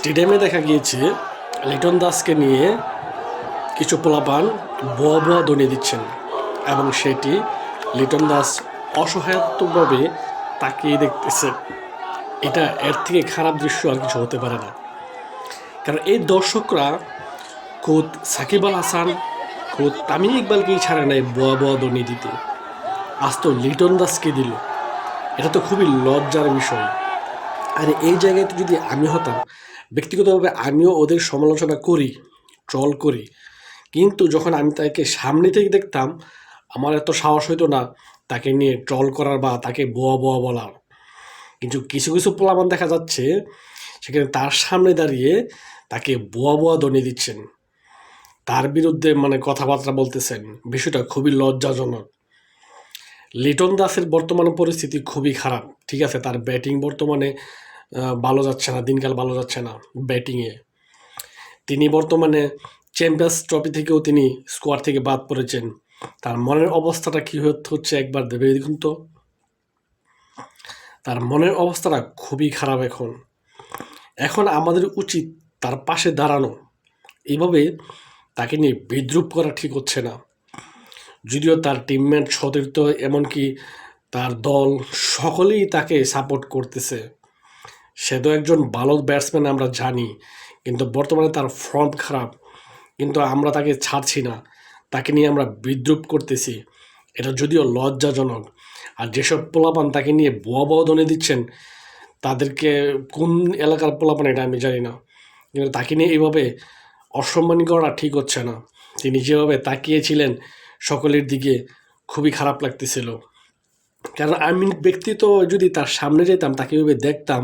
স্টেডিয়ামে দেখা গিয়েছে লিটন দাসকে নিয়ে কিছু পোলাপান বোয়া বোয়া ধ্বনি দিচ্ছেন এবং সেটি লিটন দাস অসহায়ত্মকভাবে তাকিয়ে দেখতেছে। এটা এর থেকে খারাপ দৃশ্য আর কিছু হতে পারে না, কারণ এই দর্শকরা খোদ সাকিব আল হাসান, খোদ তামিম ইকবালকেই ছাড়ে নাই বোয়া বোয়া ধ্বনি দিতে, আজ তো লিটন দাসকে দিল। এটা তো খুবই লজ্জার বিষয়। আর এই জায়গায় যদি আমি হতাম, ব্যক্তিগতভাবে আমিও ওদের সমালোচনা করি, ট্রল করি, কিন্তু যখন আমি তাকে সামনে থেকে দেখতাম আমার এত সাহস হইতো না তাকে নিয়ে ট্রল করার বা তাকে বোয়া বোয়া বলার। কিন্তু কিছু কিছু পোলাপান দেখা যাচ্ছে সেখানে তার সামনে দাঁড়িয়ে তাকে বোয়া বোয়া ধ্বনি দিচ্ছেন, তার বিরুদ্ধে কথাবার্তা বলতেছেন। বিষয়টা খুবই লজ্জাজনক। লিটন দাসের বর্তমান পরিস্থিতি খুবই খারাপ। ঠিক আছে, তার ব্যাটিং বর্তমানে ভালো যাচ্ছে না, দিনকাল ভালো যাচ্ছে না ব্যাটিংয়ে। তিনি বর্তমানে চ্যাম্পিয়ন্স ট্রফি থেকেও তিনি স্কোয়াড থেকে বাদ পড়েছেন। তার মনের অবস্থাটা কী হচ্ছে একবার ভেবে দেখুন তো। তার মনের অবস্থাটা খুবই খারাপ। এখন আমাদের উচিত তার পাশে দাঁড়ানো। এইভাবে তাকে নিয়ে বিদ্রূপ করা ঠিক হচ্ছে না। যদিও তার টিমমেট, সতীর্থ, এমনকি তার দল সকলেই তাকে সাপোর্ট করতেছে। সে তো একজন ভালো ব্যাটসম্যান আমরা জানি, কিন্তু বর্তমানে তার ফর্ম খারাপ। কিন্তু আমরা তাকে ছাড়ছি না, তাকে নিয়ে আমরা বিদ্রূপ করতেছি। এটা যদিও লজ্জাজনক। আর যেসব পোলাপান তাকে নিয়ে বোয়া বোয়া ধ্বনি দিচ্ছেন, তাদেরকে কোন এলাকার পোলাপান এটা আমি জানি না, কিন্তু তাকে নিয়ে এইভাবে অসম্মানী করা ঠিক হচ্ছে না। তিনি যেভাবে তাকিয়েছিলেন সকলের দিকে, খুবই খারাপ লাগতেছিল। কারণ আমি ব্যক্তিগত যদি তার সামনে যেতাম, তাকে এভাবে দেখতাম,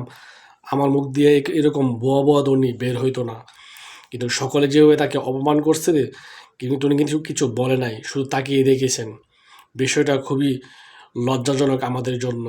আমার মুখ দিয়ে এরকম বোয়া বোয়া ধ্বনি বের হইতো না। কিন্তু সকলে যেভাবে তাকে অপমান করছে, কিন্তু উনি কিছু কিছু বলে নাই, শুধু তাকিয়ে দেখেছেন। বিষয়টা খুবই লজ্জাজনক আমাদের জন্য।